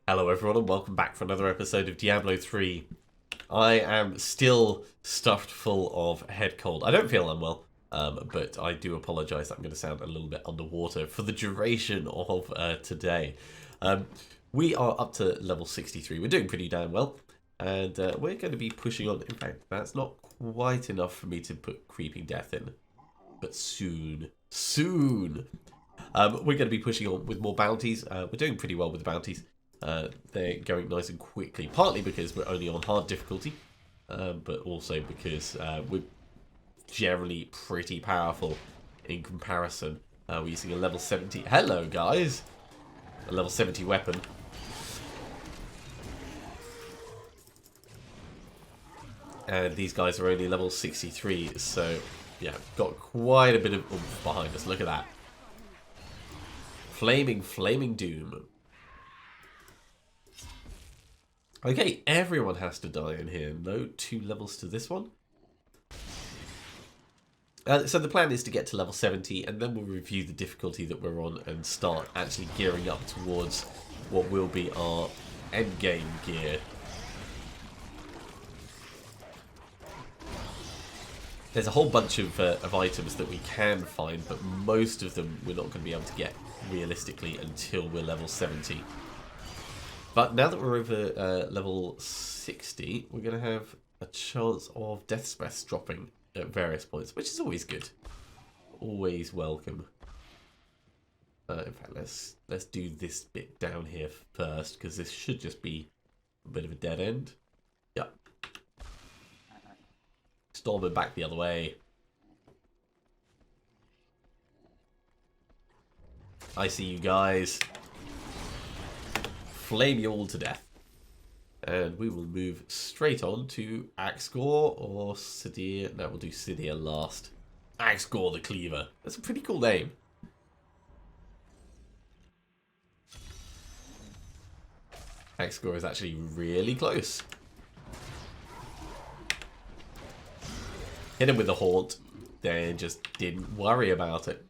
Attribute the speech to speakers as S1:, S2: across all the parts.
S1: Hello everyone and welcome back for another episode of Diablo 3. I am still stuffed full of head cold. I don't feel unwell, but I do apologise. I'm going to sound a little bit underwater for the duration of today. We are up to level 63. We're doing pretty damn well. And we're going to be pushing on. In fact, that's not quite enough for me to put Creeping Death in. But soon. We're going to be pushing on with more bounties. We're doing pretty well with the bounties. They're going nice and quickly, partly because we're only on hard difficulty, but also because we're generally pretty powerful in comparison. We're using a level 70. Hello, guys! A level 70 weapon. And these guys are only level 63, so yeah, got quite a bit of oomph behind us. Look at that. Flaming doom. Okay, everyone has to die in here. No 2 levels to this one. So the plan is to get to level 70, and then we'll review the difficulty that we're on and start actually gearing up towards what will be our endgame gear. There's a whole bunch of items that we can find, but most of them we're not going to be able to get realistically until we're level 70. But now that we're over level 60, we're going to have a chance of death stress dropping at various points, which is always good. Always welcome. In fact, let's do this bit down here first, because this should just be a bit of a dead end. Yep. Storming back the other way. I see you guys. Flame you all to death. And we will move straight on to Axgor or Sidir. No, we'll do Sidir last. Axgor the Cleaver. That's a pretty cool name. Axgor is actually really close. Hit him with the haunt, then just didn't worry about it.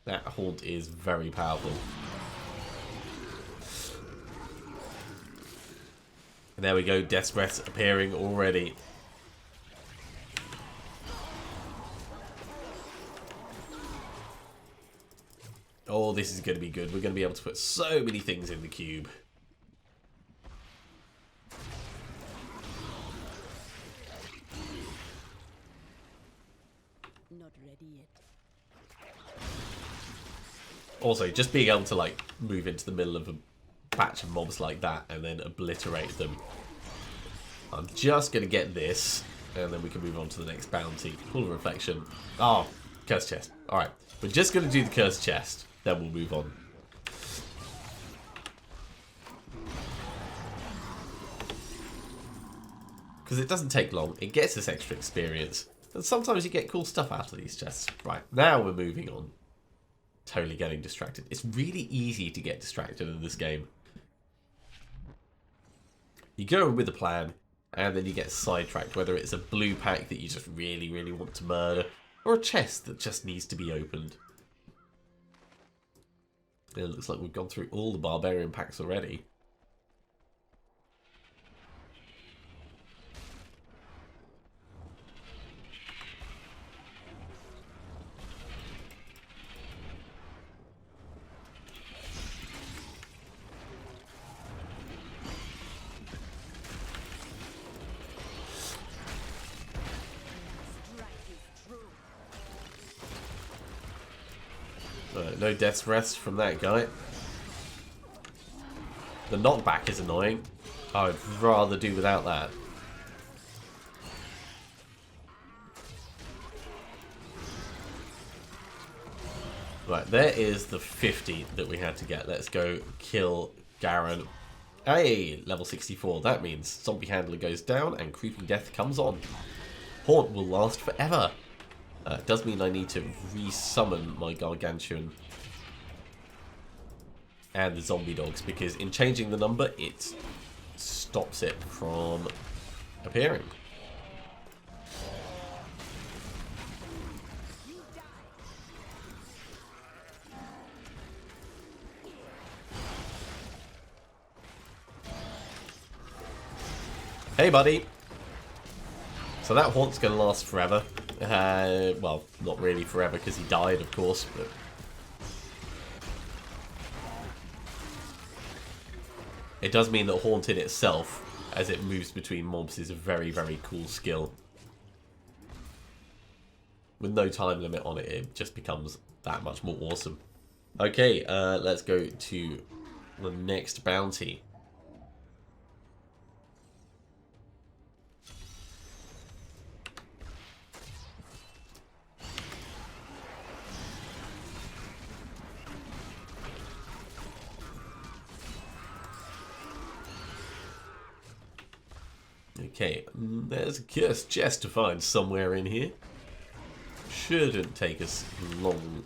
S1: That haunt is very powerful. And there we go, Death Breath appearing already. Oh, this is going to be good. We're going to be able to put so many things in the cube.
S2: Not ready yet.
S1: Also, just being able to like move into the middle of a patch of mobs like that and then obliterate them. I'm just going to get this and then we can move on to the next bounty. Pool of Reflection. Oh, Cursed Chest. Alright, we're just going to do the Cursed Chest, then we'll move on. Because it doesn't take long, it gets us extra experience. And sometimes you get cool stuff out of these chests. Right, now we're moving on. Totally getting distracted. It's really easy to get distracted in this game. You go with a plan, and then you get sidetracked, whether it's a blue pack that you just really want to murder, or a chest that just needs to be opened. It looks like we've gone through all the Barbarian packs already. No death's rest from that guy. The knockback is annoying. I'd rather do without that. Right, there is the 50 that we had to get. Let's go kill Garen. Hey, level 64. That means Zombie Handler goes down and Creeping Death comes on. Haunt will last forever. It does mean I need to resummon my Gargantuan and the zombie dogs, because in changing the number, it stops it from appearing. Hey, buddy. So that haunt's going to last forever. Well, not really forever because he died, of course, but... It does mean that haunt in itself, as it moves between mobs, is a very, very cool skill. With no time limit on it, it just becomes that much more awesome. Okay, let's go to the next bounty. Okay, there's a cursed chest to find somewhere in here. Shouldn't take us long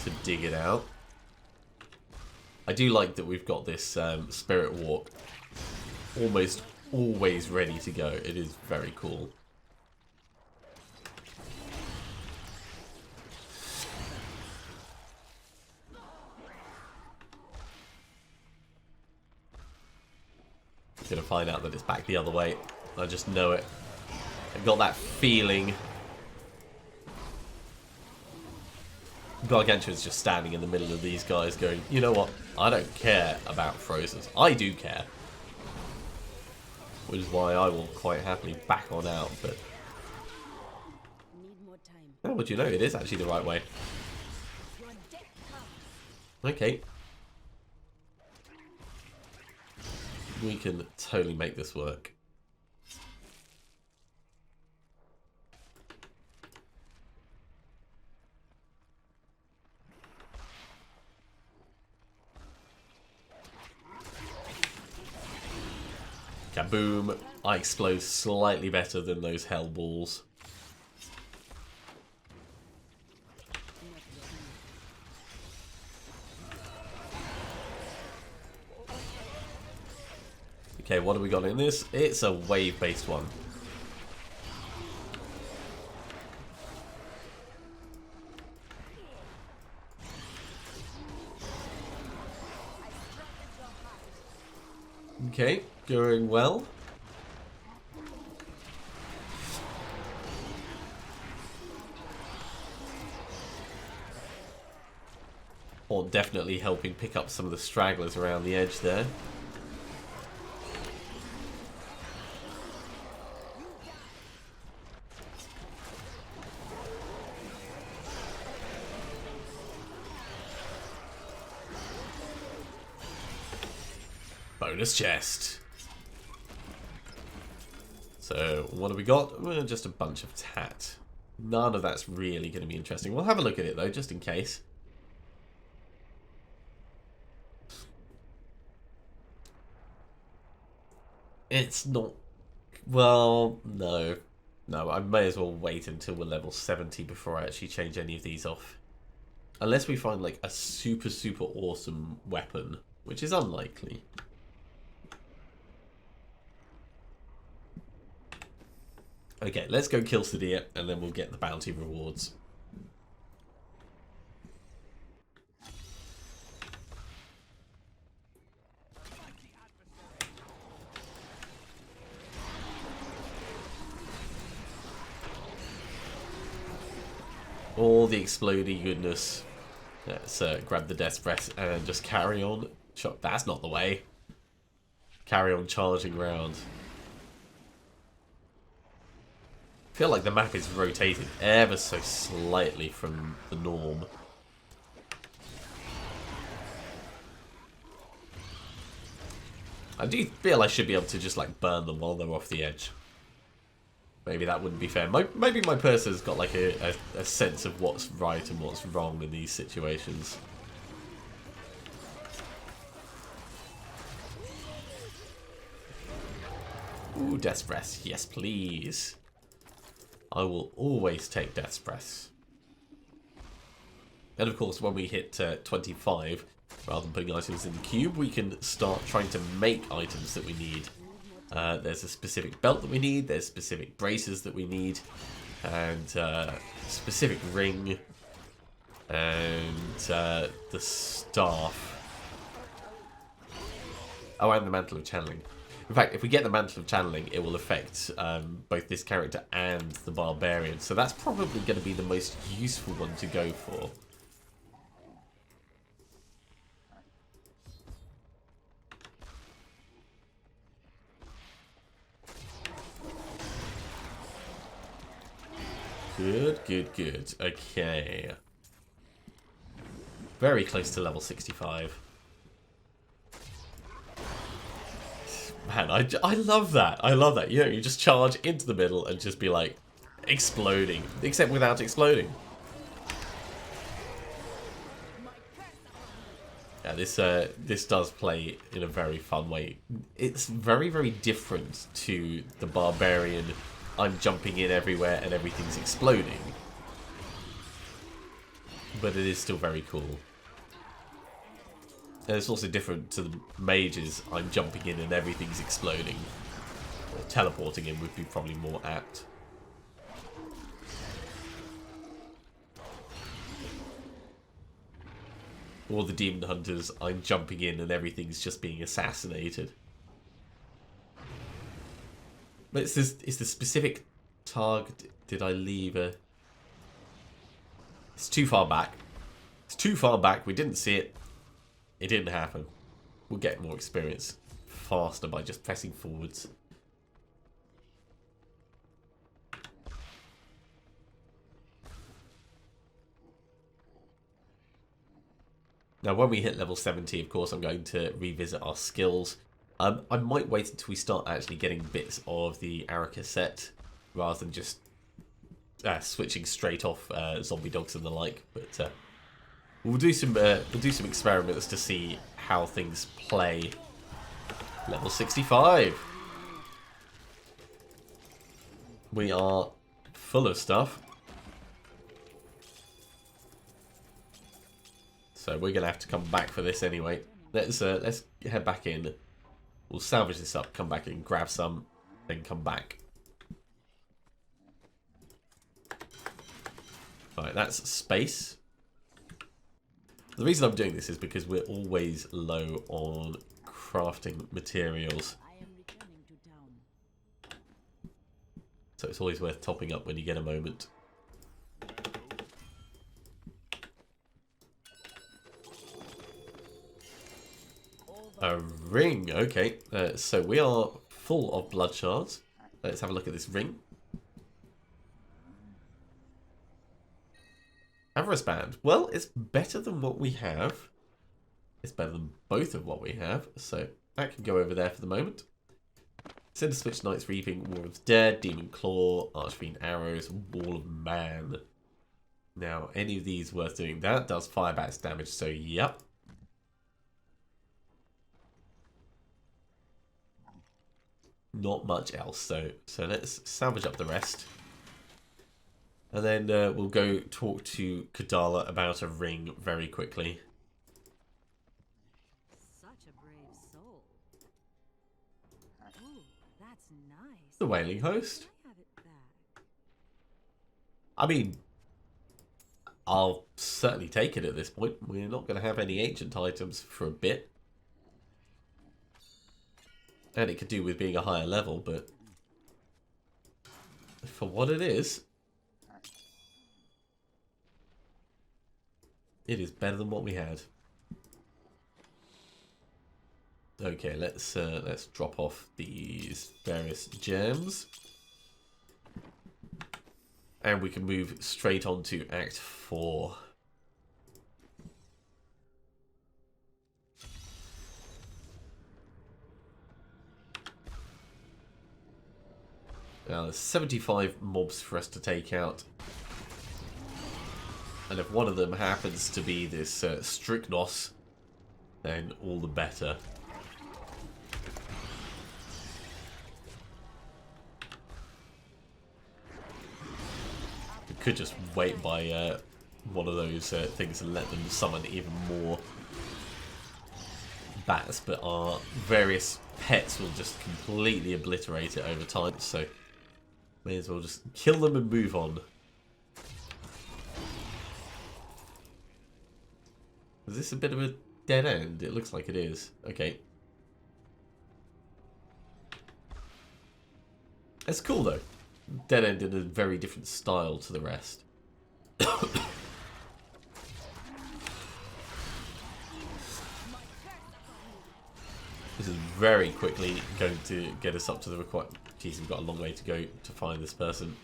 S1: to dig it out. I do like that we've got this spirit walk almost always ready to go. It is very cool. Gonna find out that it's back the other way. I just know it. I've got that feeling. Gargantua's just standing in the middle of these guys going, you know what? I don't care about Frozers. I do care. Which is why I will quite happily back on out, but... Oh, what do you know? It is actually the right way. Okay. We can totally make this work. Kaboom! I explode slightly better than those hell balls. Okay, what have we got in this? It's a wave-based one. Okay, going well. Or definitely helping pick up some of the stragglers around the edge there. Bonus chest. So, what have we got? Well, just a bunch of tat. None of that's really going to be interesting. We'll have a look at it, though, just in case. It's not... Well, no. No, I may as well wait until we're level 70 before I actually change any of these off. Unless we find, like, a super, super awesome weapon, which is unlikely. Okay, let's go kill Sadia, and then we'll get the bounty rewards. All the explodey goodness. Let's grab the Death's Breath and just carry on. That's not the way. Carry on charging round. I feel like the map is rotated ever so slightly from the norm. I do feel I should be able to just like burn them while they're off the edge. Maybe that wouldn't be fair. Maybe my person's got like a sense of what's right and what's wrong in these situations. Ooh, Death's Breath. Yes, please. I will always take Death's Breath. And of course, when we hit 25, rather than putting items in the cube, we can start trying to make items that we need. There's a specific belt that we need, there's specific braces that we need, and specific ring, and the staff. Oh, and the Mantle of Channeling. In fact, if we get the Mantle of Channeling, it will affect both this character and the Barbarian. So that's probably going to be the most useful one to go for. Good, good, good. Okay. Very close to level 65. Man, I love that. I love that. You know, you just charge into the middle and just be like exploding, except without exploding. Yeah, this does play in a very fun way. It's very, very different to the Barbarian. I'm jumping in everywhere and everything's exploding. But it is still very cool. And it's also different to the mages. I'm jumping in and everything's exploding. Or teleporting in would be probably more apt. Or the demon hunters, I'm jumping in and everything's just being assassinated. But it's the specific target. Did I leave a... It's too far back. It's too far back. We didn't see it. It didn't happen. We'll get more experience faster by just pressing forwards. Now, when we hit level 70, of course, I'm going to revisit our skills. I might wait until we start actually getting bits of the ARREAT set, rather than just switching straight off zombie dogs and the like. But we'll do some experiments to see how things play. Level 65. We are full of stuff. So we're gonna have to come back for this anyway. Let's head back in. We'll salvage this up, come back in, grab some, then come back. Right, that's space. The reason I'm doing this is because we're always low on crafting materials. So it's always worth topping up when you get a moment. A ring, okay. So we are full of blood shards. Let's have a look at this ring. Avarice band. Well, it's better than what we have. It's better than both of what we have. So that can go over there for the moment. Cinder Switch, Knight's Reaping, War of the Dead, Demon Claw, Archfiend Arrows, Wall of Man. Now, any of these worth doing? That does Firebats damage, so yep. Not much else, so let's salvage up the rest. And then we'll go talk to Kadala about a ring very quickly.
S2: Such a brave soul. Ooh, that's nice.
S1: The Wailing Host.
S2: Can I have it back?
S1: I mean, I'll certainly take it at this point. We're not going to have any ancient items for a bit. And it could do with being a higher level, but for what it is, it is better than what we had. Okay, let's drop off these various gems. And we can move straight on to Act 4. Now, there's 75 mobs for us to take out. And if one of them happens to be this Strychnos, then all the better. We could just wait by one of those things and let them summon even more bats, but our various pets will just completely obliterate it over time, so may as well just kill them and move on. Is this a bit of a dead end? It looks like it is. Okay. It's cool though. Dead End in a very different style to the rest. This is very quickly going to get us up to the required... Jeez, we've got a long way to go to find this person.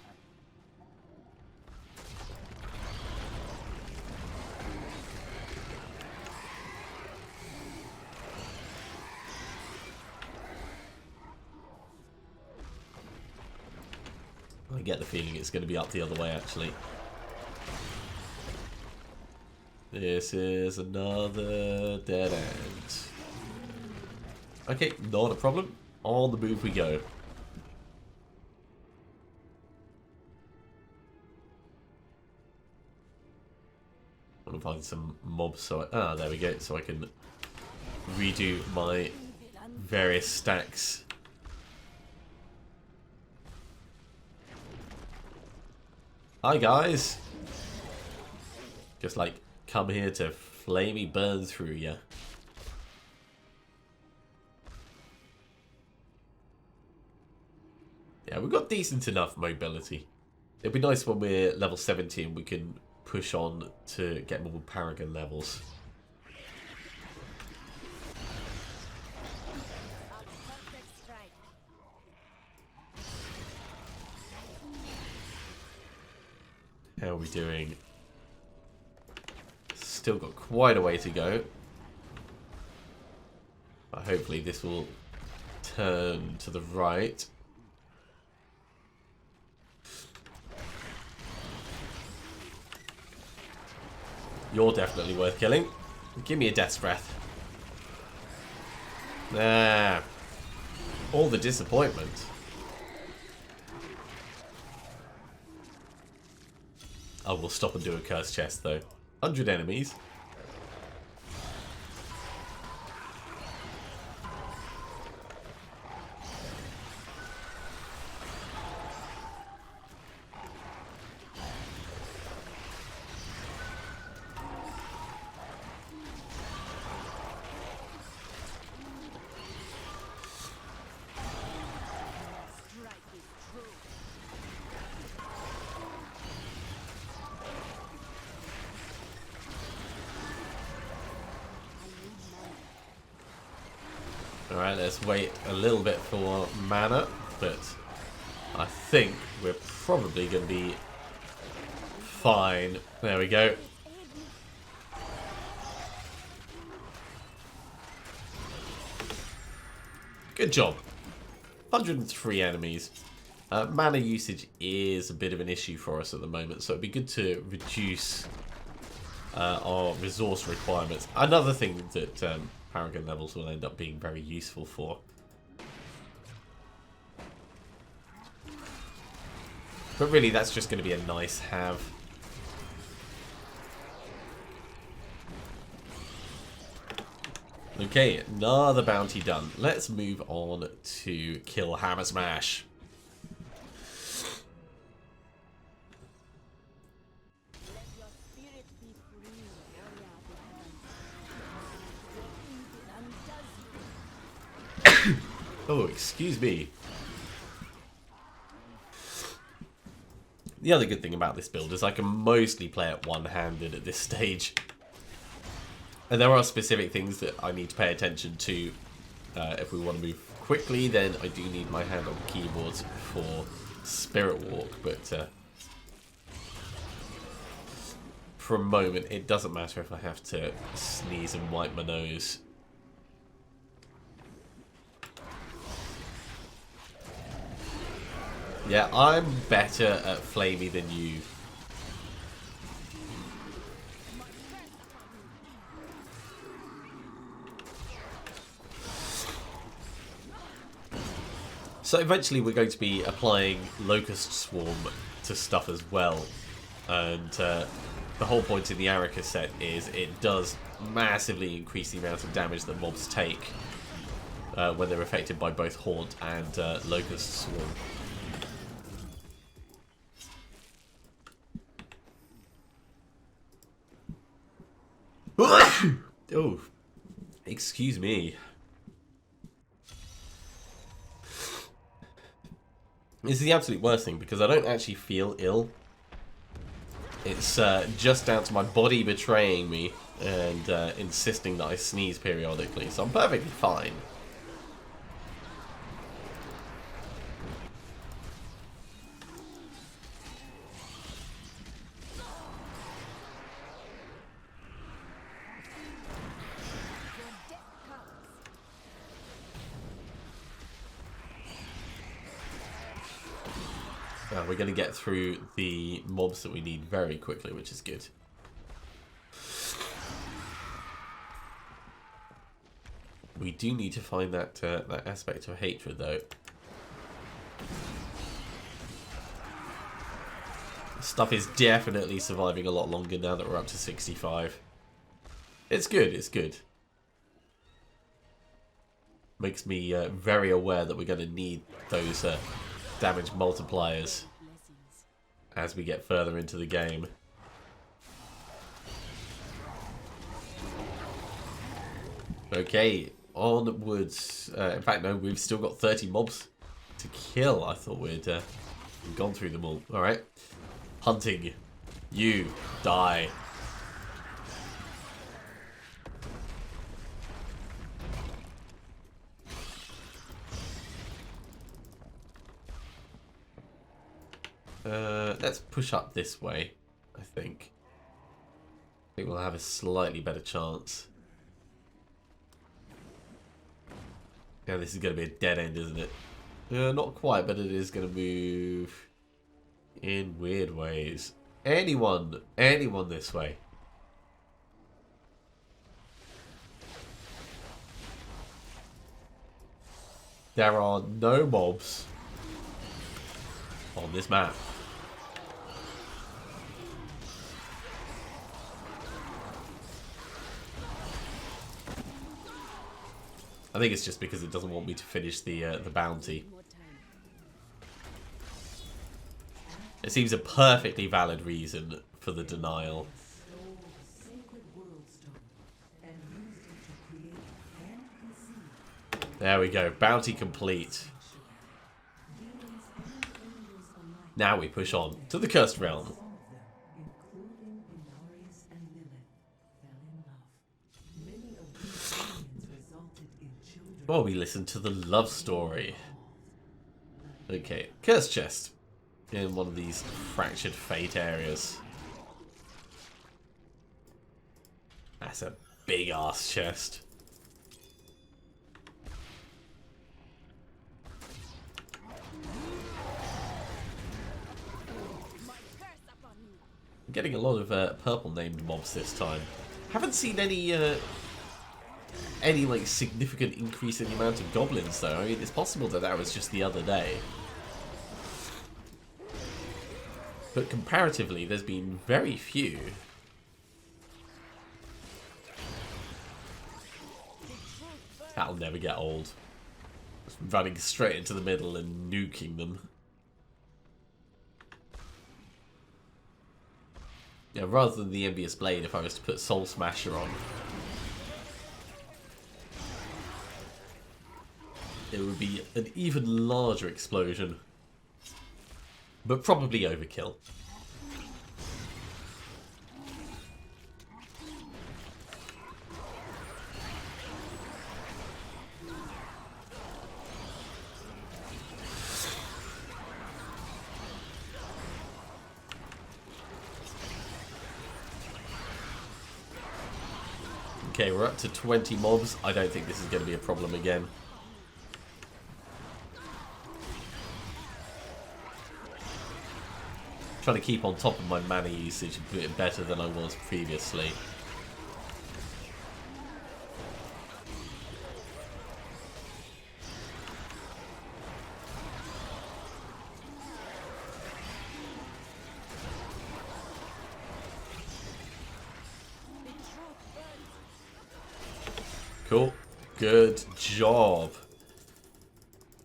S1: I get the feeling it's going to be up the other way, actually. This is another dead end. Okay, not a problem. On the move we go. I want to find some mobs so there we go. So I can redo my various stacks. Hi guys. Just like come here to flamey burn through ya. Yeah, we've got decent enough mobility. It'd be nice when we're level 70 and we can push on to get more Paragon levels. How are we doing? Still got quite a way to go. But hopefully this will turn to the right. You're definitely worth killing. Give me a death's breath. Nah. All the disappointment. I will stop and do a curse chest though. 100 enemies. Alright, let's wait a little bit for mana, but I think we're probably going to be fine. There we go. Good job. 103 enemies. Mana usage is a bit of an issue for us at the moment, so it'd be good to reduce our resource requirements. Another thing that Paragon levels will end up being very useful for. But really, that's just going to be a nice have. Okay, another bounty done. Let's move on to kill Hammer Smash. Oh, excuse me. The other good thing about this build is I can mostly play it one-handed at this stage. And there are specific things that I need to pay attention to. If we want to move quickly, then I do need my hand on the keyboards for Spirit Walk. But for a moment, it doesn't matter if I have to sneeze and wipe my nose. Yeah, I'm better at Flamey than you. So eventually we're going to be applying Locust Swarm to stuff as well. And the whole point in the ARREAT set is it does massively increase the amount of damage that mobs take when they're affected by both Haunt and Locust Swarm. Oh, excuse me. This is the absolute worst thing because I don't actually feel ill. It's just down to my body betraying me and insisting that I sneeze periodically. So I'm perfectly fine. We're going to get through the mobs that we need very quickly, which is good. We do need to find that that aspect of hatred, though. Stuff is definitely surviving a lot longer now that we're up to 65. It's good, it's good. Makes me very aware that we're going to need those damage multipliers as we get further into the game. Okay, onwards. In fact, no, we've still got 30 mobs to kill. I thought we'd gone through them all. Alright. Hunting. You die. Let's push up this way, I think. I think we'll have a slightly better chance. Yeah, this is going to be a dead end, isn't it? Not quite, but it is going to move in weird ways. Anyone this way. There are no mobs on this map. I think it's just because it doesn't want me to finish the bounty. It seems a perfectly valid reason for the denial. There we go. Bounty complete. Now we push on to the Cursed Realm. Well, we listen to the love story. Okay, Cursed Chest. In one of these fractured fate areas. That's a big ass chest. I'm getting a lot of purple named mobs this time. Haven't seen any like significant increase in the amount of goblins though. I mean, it's possible that that was just the other day. But comparatively, there's been very few. That'll never get old. Just running straight into the middle and nuking them. Yeah, rather than the Envious Blade, if I was to put Soul Smasher on, it would be an even larger explosion. But probably overkill. Okay, we're up to 20 mobs. I don't think this is going to be a problem again. Trying to keep on top of my mana usage a bit better than I was previously. Cool. Good job.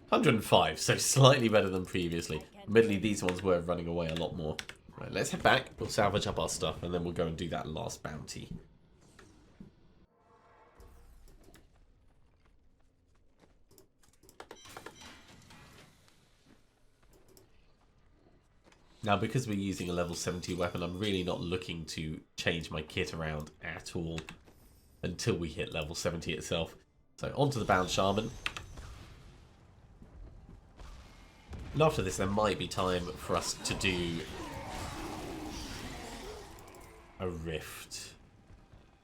S1: 105, so slightly better than previously. Admittedly, these ones were running away a lot more. Right, let's head back. We'll salvage up our stuff, and then we'll go and do that last bounty. Now, because we're using a level 70 weapon, I'm really not looking to change my kit around at all until we hit level 70 itself. So, onto the Bound Shaman. And after this, there might be time for us to do a rift.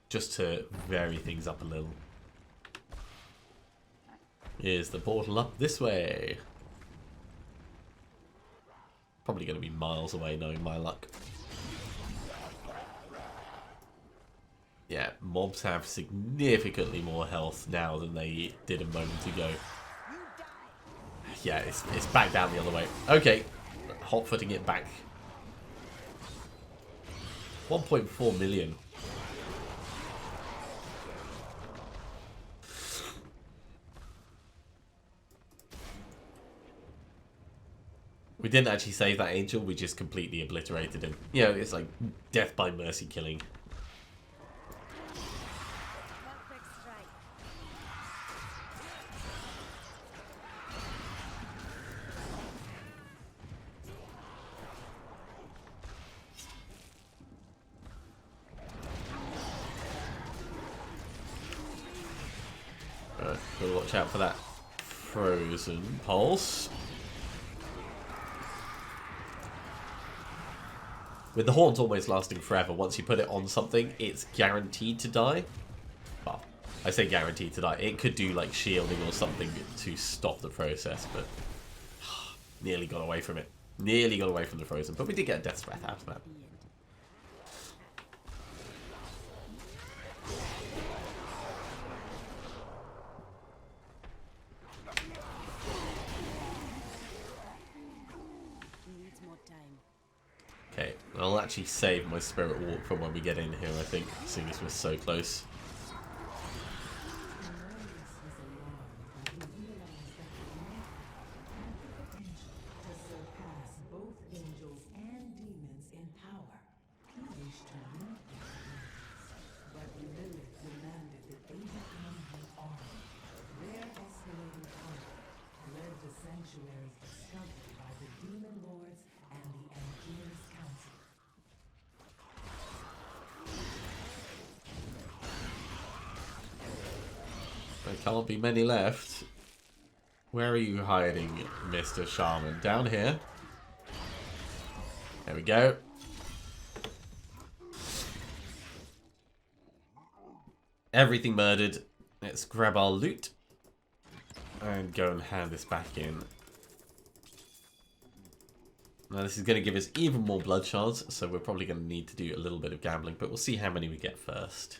S1: Just to vary things up a little. Here's the portal up this way. Probably going to be miles away, knowing my luck. Yeah, mobs have significantly more health now than they did a moment ago. Yeah, it's back down the other way. Okay, hot-footing it back. 1.4 million. We didn't actually save that angel, we just completely obliterated him. You know, it's like death by mercy killing.
S2: Perfect strike.
S1: Gotta watch out for that frozen pulse. With the horns almost lasting forever, once you put it on something, it's guaranteed to die. Well, I say guaranteed to die. It could do like shielding or something to stop the process, but nearly got away from it. Nearly got away from the frozen, but we did get a death's breath out of that.
S2: Needs more time.
S1: Okay, I'll actually save my spirit walk for when we get in here, I think, seeing as we're so close. There can't be many left. Where are you hiding, Mr. Shaman? Down here. There we go. Everything murdered. Let's grab our loot and go and hand this back in. Now this is going to give us even more blood shards, so we're probably going to need to do a little bit of gambling, but we'll see how many we get first.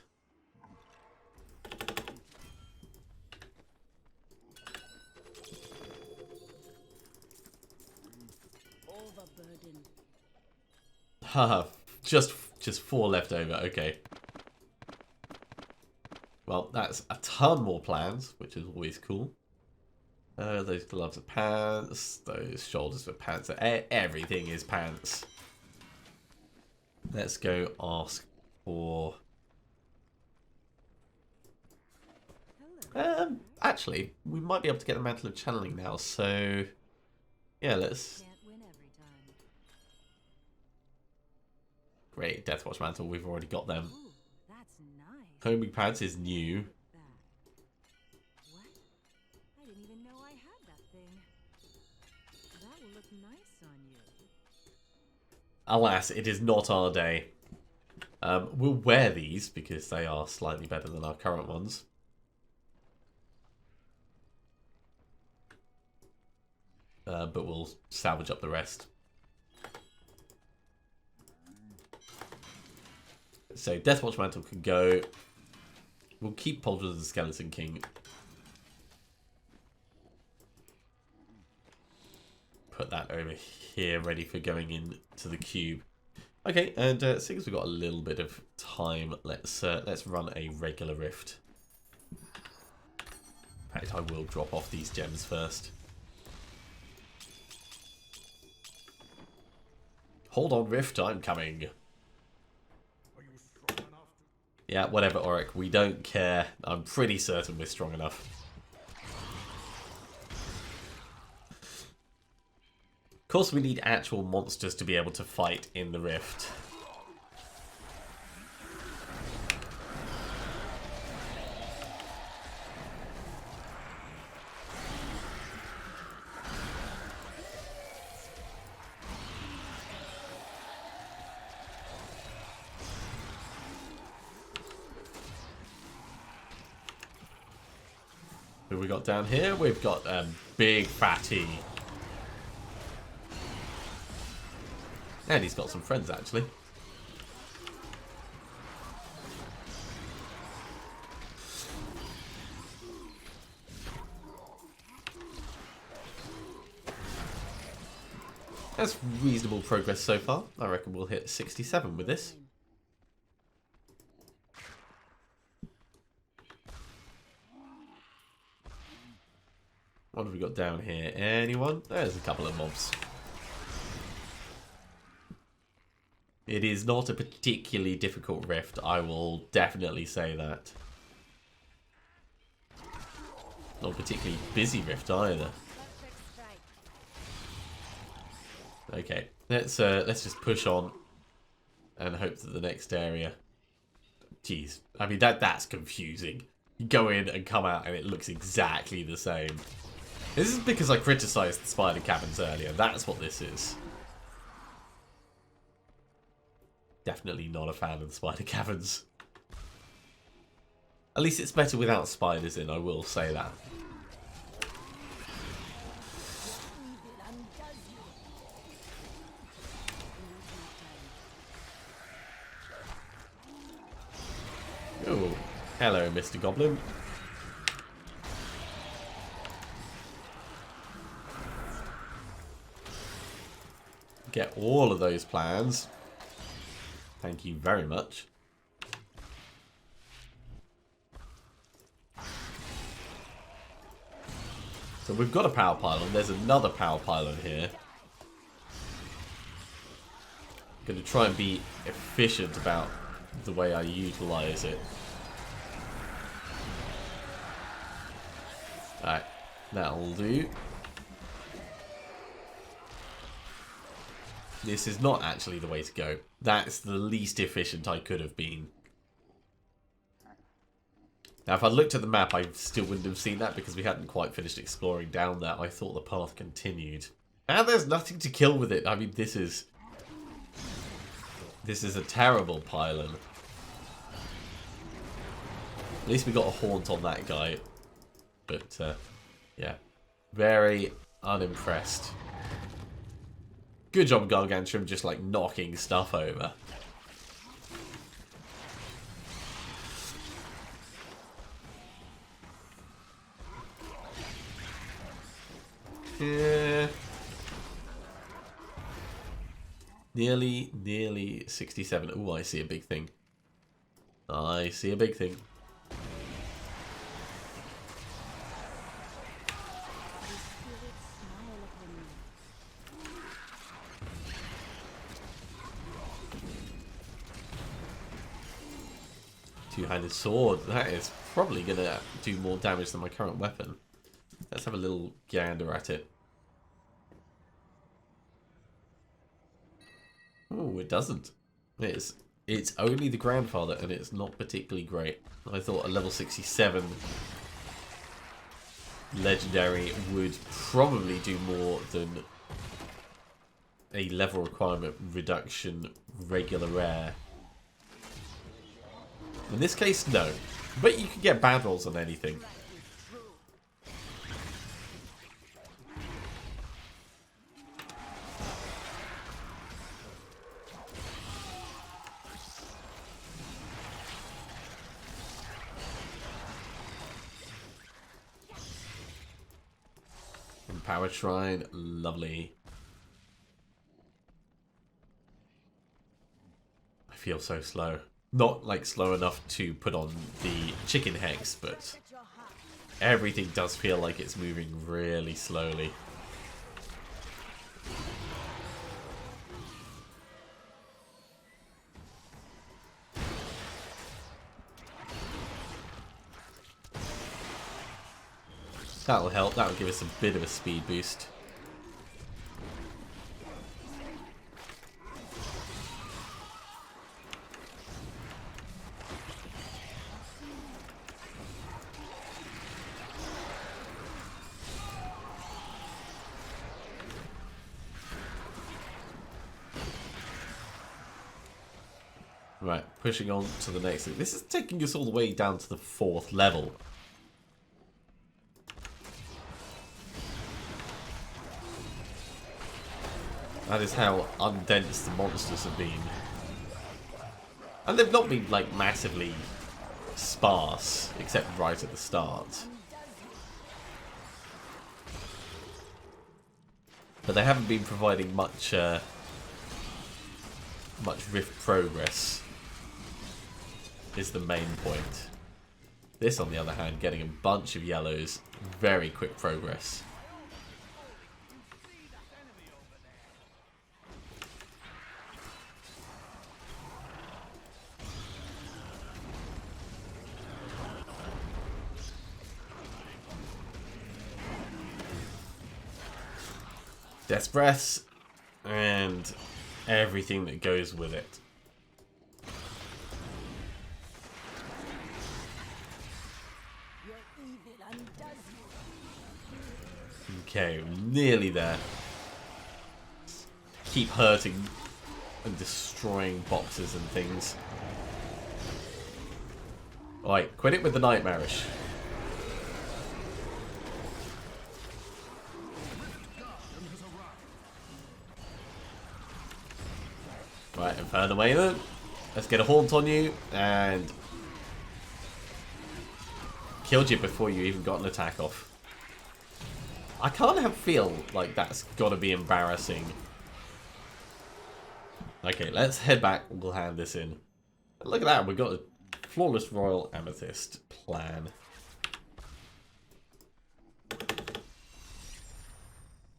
S2: Overburdened.
S1: Haha, just 4 left over, okay. Well, that's a ton more plans, which is always cool. Those gloves are pants, those shoulders are pants, everything is pants. Let's go ask for... actually, we might be able to get the Mantle of Channeling now, so... yeah, let's...
S2: Can't win every time.
S1: Great, Deathwatch Mantle, we've already got them.
S2: Ooh, that's nice.
S1: Homing Pants is new.
S2: That. What? I didn't even know I had that thing. That will look nice on you.
S1: Alas, it is not our day. We'll wear these because they are slightly better than our current ones. But we'll salvage up the rest. So Deathwatch Mantle can go. We'll keep Pauldron of the Skeleton King. Put that over here, ready for going into the cube. Okay, and seeing as we've got a little bit of time, let's run a regular rift. In fact, I will drop off these gems first. Hold on, rift, I'm coming. Yeah, whatever, Auric. We don't care. I'm pretty certain we're strong enough. course, we need actual monsters to be able to fight in the rift. Who we got down here? We've got Big Fatty. And he's got some friends, actually. That's reasonable progress so far. I reckon we'll hit 67 with this. What have we got down here? Anyone? There's a couple of mobs. It is not a particularly difficult rift, I will definitely say that. Not a particularly busy rift either. Okay, let's just push on and hope that the next area. Jeez, I mean that's confusing. You go in and come out and it looks exactly the same. This is because I criticised the spider caverns earlier. That's what this is. Definitely not a fan of the spider caverns. At least it's better without spiders in, I will say that. Oh, hello, Mr. Goblin. Get all of those plans. Thank you very much. So we've got a power pylon. There's another power pylon here. I'm going to try and be efficient about the way I utilize it. Alright, that'll do. This is not actually the way to go. That's the least efficient I could have been. Now, if I looked at the map, I still wouldn't have seen that because we hadn't quite finished exploring down there. I thought the path continued. And there's nothing to kill with it. I mean, this is a terrible pylon. At least we got a haunt on that guy. But, yeah. Very unimpressed. Good job, Gargantuan, just like knocking stuff over. Yeah. Nearly 67. Ooh, I see a big thing. I see a big thing. Two-handed sword. That is probably going to do more damage than my current weapon. Let's have a little gander at it. Oh, it doesn't. It's only the grandfather, and it's not particularly great. I thought a level 67 legendary would probably do more than a level requirement reduction regular rare. In this case, no. But you can get bad rolls on anything. And Power Shrine, lovely. I feel so slow. Not like slow enough to put on the chicken hex, but everything does feel like it's moving really slowly. That'll help. That'll give us a bit of a speed boost. Right, pushing on to the next thing. This is taking us all the way down to the 4th level. That is how undense the monsters have been. And they've not been, like, massively sparse, except right at the start. But they haven't been providing much, much rift progress, is the main point. This, on the other hand, getting a bunch of yellows, very quick progress. Death's Breaths, and everything that goes with it. Okay, nearly there. Keep hurting and destroying boxes and things. Alright, quit it with the nightmarish. Right, Infernal then. Let's get a haunt on you, and killed you before you even got an attack off. I can't feel like that's gotta be embarrassing. Okay, let's head back. We'll hand this in. Look at that, we've got a flawless royal amethyst plan.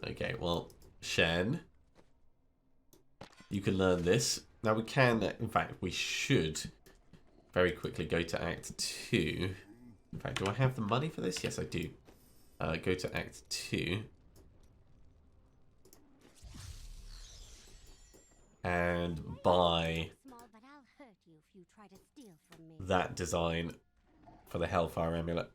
S1: Okay, well, Shen, you can learn this. Now we can, in fact, we should very quickly go to Act 2. In fact, do I have the money for this? Yes, I do. Go to Act 2. And buy that design for the Hellfire Amulet.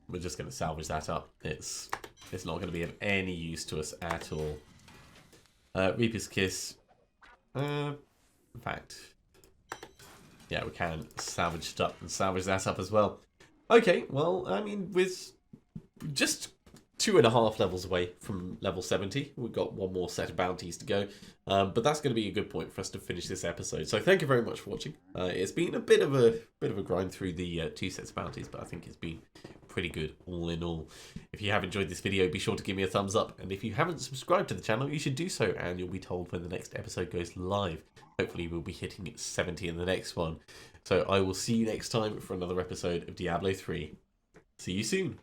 S1: We're just going to salvage that up. It's not going to be of any use to us at all. Reaper's Kiss. In fact, yeah, we can salvage that up as well. Okay, well, I mean, with just 2.5 levels away from level 70, we've got one more set of bounties to go. But that's going to be a good point for us to finish this episode. So thank you very much for watching. It's been a bit of a grind through the 2 sets of bounties, but I think it's been pretty good all in all. If you have enjoyed this video, be sure to give me a thumbs up, and if you haven't subscribed to the channel, you should do so, and you'll be told when the next episode goes live. Hopefully we'll be hitting 70 in the next one. So I will see you next time for another episode of Diablo 3. See you soon.